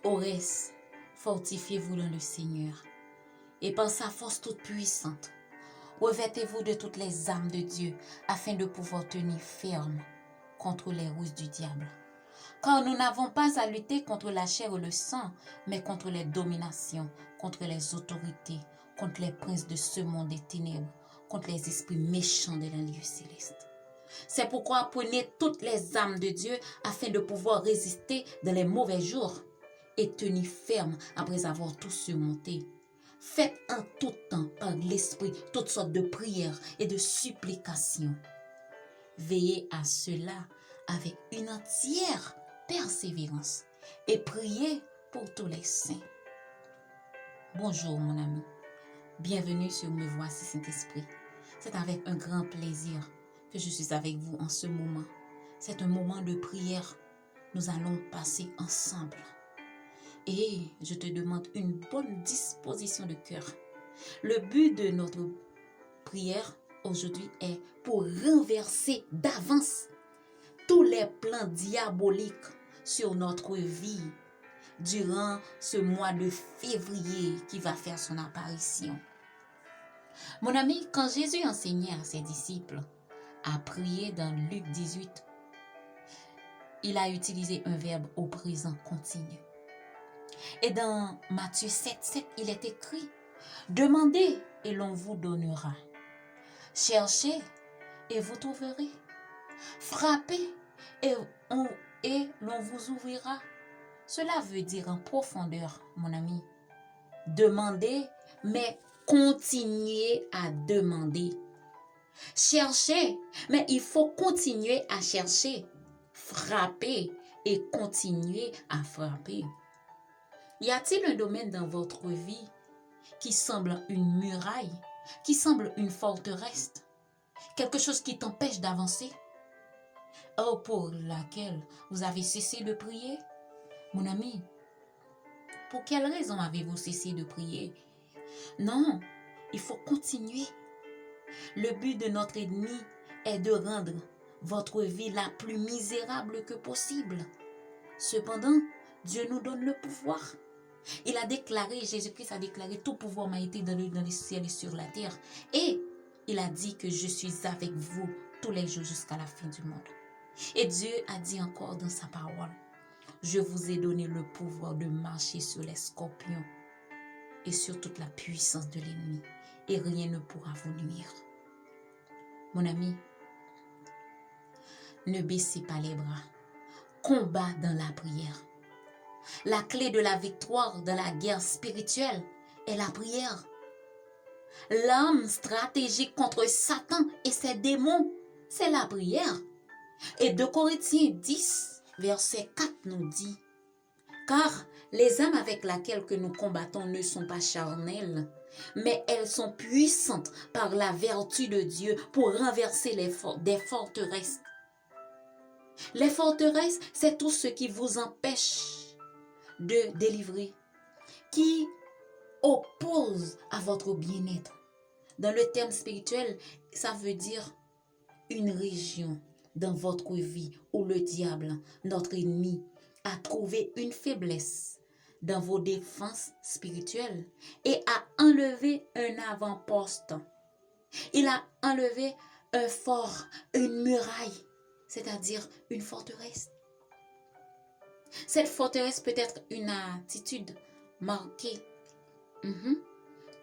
Au reste, fortifiez-vous dans le Seigneur et par sa force toute puissante, revêtez-vous de toutes les armes de Dieu afin de pouvoir tenir ferme contre les ruses du diable. Car nous n'avons pas à lutter contre la chair et le sang, mais contre les dominations, contre les autorités, contre les princes de ce monde des ténèbres, contre les esprits méchants de la lieu céleste. C'est pourquoi prenez toutes les armes de Dieu afin de pouvoir résister dans les mauvais jours et tenir ferme après avoir tout surmonté. Faites en tout temps par l'Esprit toutes sortes de prières et de supplications. Veillez à cela avec une entière persévérance et priez pour tous les saints. Bonjour mon ami, bienvenue sur Me Voici Saint-Esprit. C'est avec un grand plaisir que je suis avec vous en ce moment. C'est un moment de prière. Nous allons passer ensemble. Et je te demande une bonne disposition de cœur. Le but de notre prière aujourd'hui est pour renverser d'avance tous les plans diaboliques sur notre vie durant ce mois de février qui va faire son apparition. Mon ami, quand Jésus enseignait à ses disciples à prier dans Luc 18, il a utilisé un verbe au présent continu. Et dans Matthieu 7, il est écrit « Demandez et l'on vous donnera. Cherchez et vous trouverez. Frappez et l'on vous ouvrira. » Cela veut dire en profondeur, mon ami. Demandez, mais continuez à demander. Cherchez, mais il faut continuer à chercher. Frappez et continuez à frapper. Y a-t-il un domaine dans votre vie qui semble une muraille, qui semble une forteresse, quelque chose qui t'empêche d'avancer, ou pour laquelle vous avez cessé de prier? Mon ami, pour quelle raison avez-vous cessé de prier? Non, il faut continuer. Le but de notre ennemi est de rendre votre vie la plus misérable que possible. Cependant, Dieu nous donne le pouvoir. Il a déclaré, Jésus-Christ a déclaré, tout pouvoir m'a été donné dans les ciels et sur la terre. Et il a dit que je suis avec vous tous les jours jusqu'à la fin du monde. Et Dieu a dit encore dans sa parole, je vous ai donné le pouvoir de marcher sur les scorpions et sur toute la puissance de l'ennemi. Et rien ne pourra vous nuire. Mon ami, ne baissez pas les bras. Combat dans la prière. La clé de la victoire dans la guerre spirituelle est la prière. L'arme stratégique contre Satan et ses démons, c'est la prière. Et 2 Corinthiens 10, verset 4 nous dit, car les armes avec lesquelles que nous combattons ne sont pas charnelles, mais elles sont puissantes par la vertu de Dieu pour renverser des forteresses. Les forteresses, c'est tout ce qui vous empêche de délivrer, qui oppose à votre bien-être. Dans le terme spirituel, ça veut dire une région dans votre vie où le diable, notre ennemi, a trouvé une faiblesse dans vos défenses spirituelles et a enlevé un avant-poste. Il a enlevé un fort, une muraille, c'est-à-dire une forteresse. Cette forteresse peut être une attitude marquée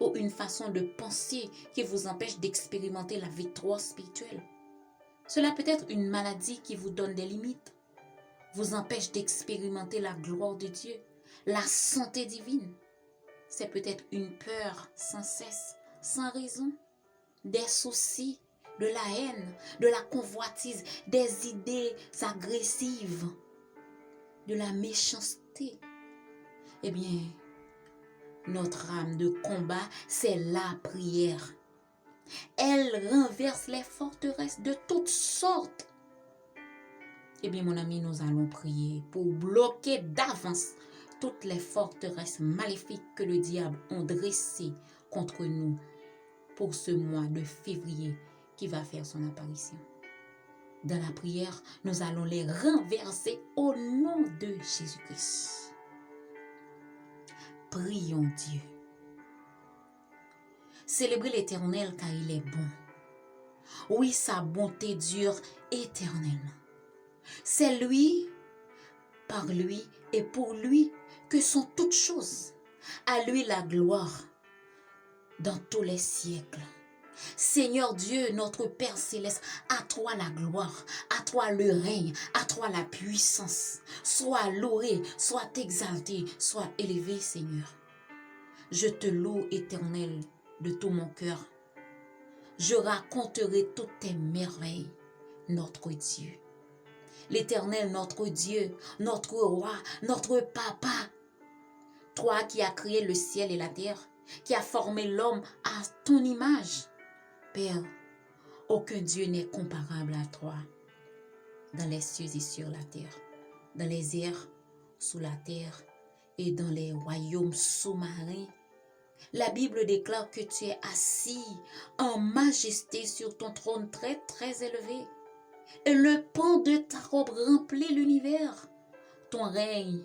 ou une façon de penser qui vous empêche d'expérimenter la victoire spirituelle. Cela peut être une maladie qui vous donne des limites, vous empêche d'expérimenter la gloire de Dieu, la santé divine. C'est peut-être une peur sans cesse, sans raison, des soucis, de la haine, de la convoitise, des idées agressives, de la méchanceté. Eh bien, notre âme de combat, c'est la prière. Elle renverse les forteresses de toutes sortes. Eh bien, mon ami, nous allons prier pour bloquer d'avance toutes les forteresses maléfiques que le diable a dressées contre nous pour ce mois de février qui va faire son apparition. Dans la prière, nous allons les renverser au nom de Jésus-Christ. prions Dieu. Célébrez l'Éternel car il est bon. Oui, sa bonté dure éternellement. C'est lui, par lui et pour lui que sont toutes choses. À lui la gloire dans tous les siècles. Seigneur Dieu, notre Père céleste, à toi la gloire, à toi le règne, à toi la puissance. Sois loué, sois exalté, sois élevé, Seigneur. Je te loue, Éternel, de tout mon cœur. Je raconterai toutes tes merveilles, notre Dieu. L'Éternel, notre Dieu, notre roi, notre papa. Toi qui as créé le ciel et la terre, qui as formé l'homme à ton image. Père, aucun Dieu n'est comparable à toi dans les cieux et sur la terre, dans les airs, sous la terre et dans les royaumes sous-marins. La Bible déclare que tu es assis en majesté sur ton trône très très élevé. Et le pan de ta robe remplit l'univers. Ton règne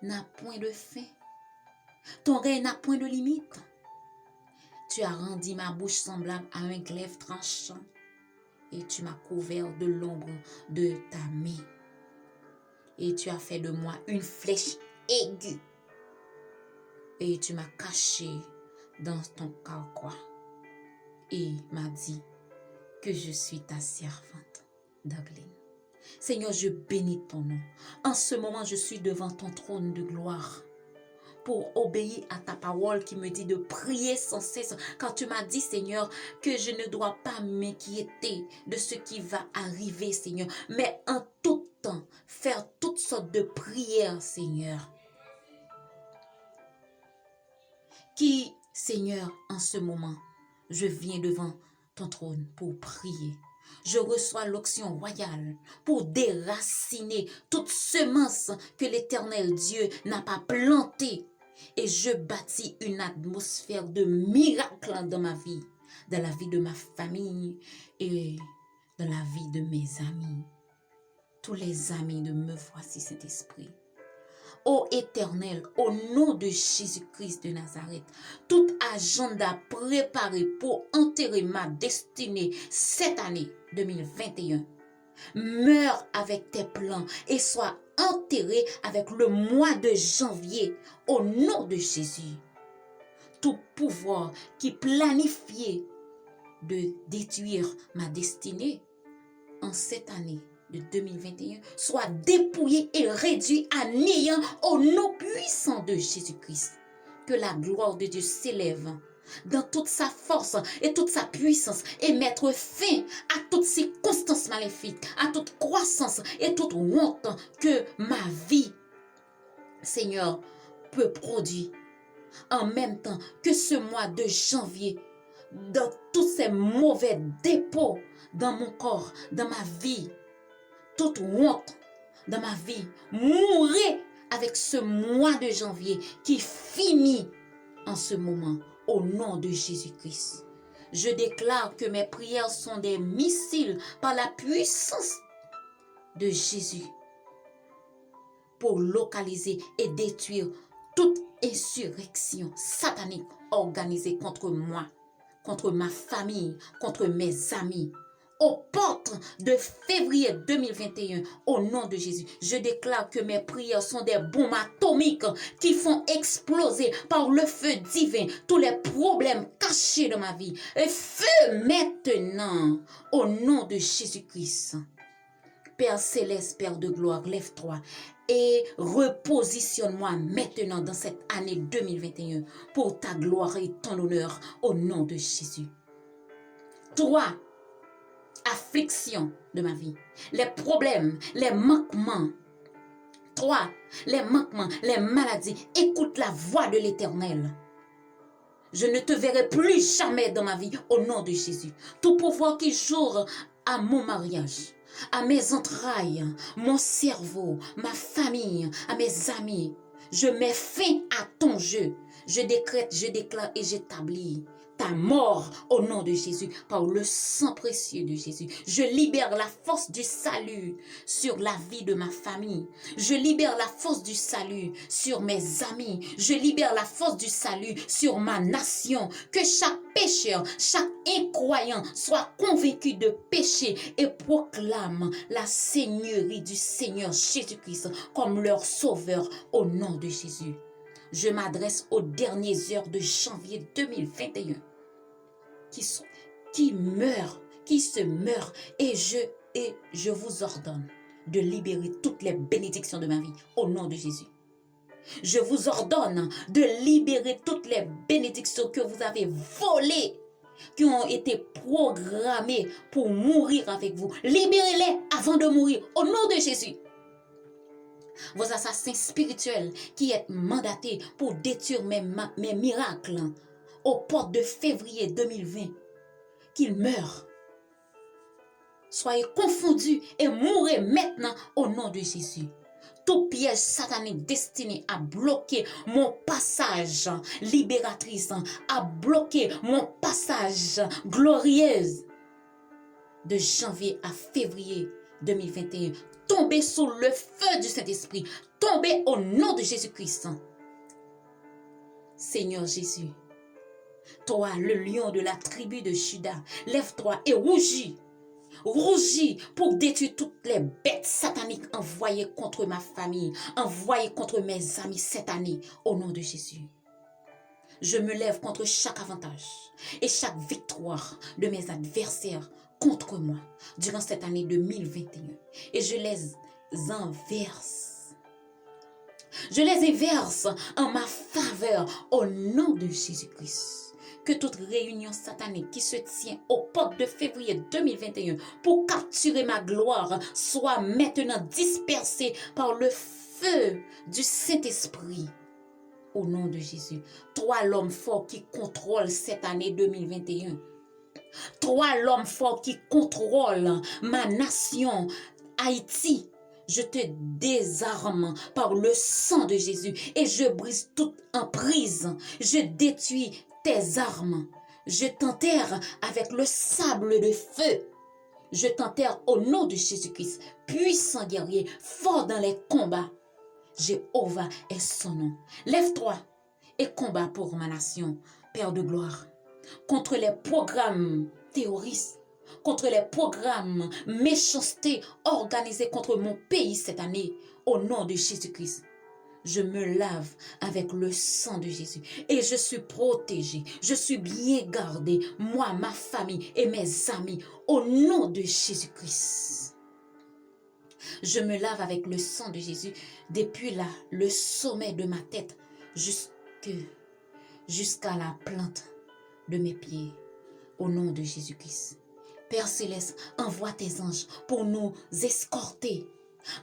n'a point de fin. Ton règne n'a point de limite. Tu as rendu ma bouche semblable à un glaive tranchant et tu m'as couvert de l'ombre de ta main. Et tu as fait de moi une flèche aiguë et tu m'as caché dans ton carquois et m'as dit que je suis ta servante d'Agline. Seigneur, je bénis ton nom. En ce moment, je suis devant ton trône de gloire pour obéir à ta parole qui me dit de prier sans cesse. Quand tu m'as dit, Seigneur, que je ne dois pas m'inquiéter de ce qui va arriver, Seigneur, mais en tout temps, faire toutes sortes de prières, Seigneur. Qui, Seigneur, en ce moment, je viens devant ton trône pour prier. Je reçois l'onction royale pour déraciner toute semence que l'Éternel Dieu n'a pas plantée. Et je bâtis une atmosphère de miracle dans ma vie, dans la vie de ma famille et dans la vie de mes amis. Tous les amis de me voici cet esprit. Ô Éternel, au nom de Jésus-Christ de Nazareth, tout agenda préparé pour enterrer ma destinée cette année 2021 meurt avec tes plans et soit enterré avec le mois de janvier au nom de Jésus. Tout pouvoir qui planifiait de détruire ma destinée en cette année de 2021 soit dépouillé et réduit à néant au nom puissant de Jésus-Christ. Que la gloire de Dieu s'élève dans toute sa force et toute sa puissance et mettre fin à toutes circonstances maléfiques, à toute croissance et toute honte que ma vie, Seigneur, peut produire. En même temps que ce mois de janvier, dans tous ces mauvais dépôts dans mon corps, dans ma vie, toute honte dans ma vie, mourrez avec ce mois de janvier qui finit en ce moment au nom de Jésus-Christ. Je déclare que mes prières sont des missiles par la puissance de Jésus pour localiser et détruire toute insurrection satanique organisée contre moi, contre ma famille, contre mes amis. Aux portes de février 2021, au nom de Jésus, je déclare que mes prières sont des bombes atomiques qui font exploser par le feu divin tous les problèmes cachés de ma vie. Et feu maintenant, au nom de Jésus-Christ. Père céleste, Père de gloire, lève-toi et repositionne-moi maintenant dans cette année 2021 pour ta gloire et ton honneur au nom de Jésus. Toi, affliction de ma vie, les problèmes, les manquements, toi, les manquements, les maladies, écoute la voix de l'Éternel. Je ne te verrai plus jamais dans ma vie au nom de Jésus. Tout pouvoir qui joue à mon mariage, à mes entrailles, mon cerveau, ma famille, à mes amis, je mets fin à ton jeu. Je décrète, je déclare et j'établis ta mort au nom de Jésus, par le sang précieux de Jésus. Je libère la force du salut sur la vie de ma famille. Je libère la force du salut sur mes amis. Je libère la force du salut sur ma nation. Que chaque pécheur, chaque incroyant soit convaincu de péché et proclame la seigneurie du Seigneur Jésus-Christ comme leur sauveur au nom de Jésus. Je m'adresse aux dernières heures de janvier 2021 qui se meurent et je vous ordonne de libérer toutes les bénédictions de ma vie au nom de Jésus. Je vous ordonne de libérer toutes les bénédictions que vous avez volées, qui ont été programmées pour mourir avec vous. Libérez-les avant de mourir au nom de Jésus. Vos assassins spirituels qui êtes mandatés pour détruire mes miracles aux portes de février 2020, qu'ils meurent. Soyez confondus et mourrez maintenant au nom de Jésus. Tout piège satanique destiné à bloquer mon passage libératrice, à bloquer mon passage glorieuse de janvier à février 2021, tombez sous le feu du Saint-Esprit, tombez au nom de Jésus-Christ. Seigneur Jésus, toi, le lion de la tribu de Juda, lève-toi et rougis. Rougis pour détruire toutes les bêtes sataniques envoyées contre ma famille, envoyées contre mes amis cette année, au nom de Jésus. Je me lève contre chaque avantage et chaque victoire de mes adversaires contre moi durant cette année 2021. Et je les inverse. Je les inverse en ma faveur au nom de Jésus-Christ. Que toute réunion satanique qui se tient aux portes de février 2021 pour capturer ma gloire soit maintenant dispersée par le feu du Saint-Esprit. Au nom de Jésus, toi l'homme fort qui contrôle cette année 2021. Toi l'homme fort qui contrôle ma nation, Haïti. Je te désarme par le sang de Jésus et je brise toute emprise. Je détruis tes armes. Je t'enterre avec le sable de feu. Je t'enterre au nom de Jésus-Christ, puissant guerrier, fort dans les combats. Jéhovah est son nom. Lève-toi et combat pour ma nation, Père de gloire, contre les programmes terroristes, contre les programmes méchanceté organisés contre mon pays cette année, au nom de Jésus-Christ. Je me lave avec le sang de Jésus et je suis protégée, je suis bien gardée, moi, ma famille et mes amis, au nom de Jésus-Christ. Je me lave avec le sang de Jésus depuis le sommet de ma tête jusqu'à la plante de mes pieds, au nom de Jésus-Christ. Père Céleste, envoie tes anges pour nous escorter.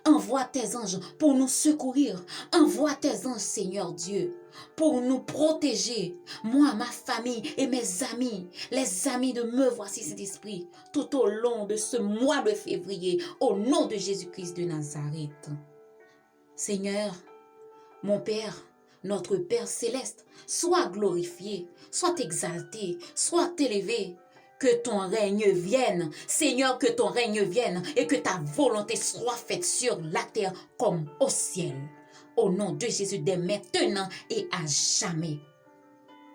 Envoie tes anges pour nous secourir. Envoie tes anges, Seigneur Dieu, pour nous protéger. Moi, ma famille et mes amis, les amis de Me Voici cet esprit, tout au long de ce mois de février, au nom de Jésus-Christ de Nazareth. Seigneur, mon Père, notre Père Céleste, sois glorifié, sois exalté, sois élevé. Que ton règne vienne, Seigneur, que ton règne vienne et que ta volonté soit faite sur la terre comme au ciel. Au nom de Jésus, dès maintenant et à jamais.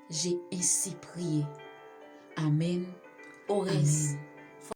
J'ai ainsi prié. Amen. Ores. Amen.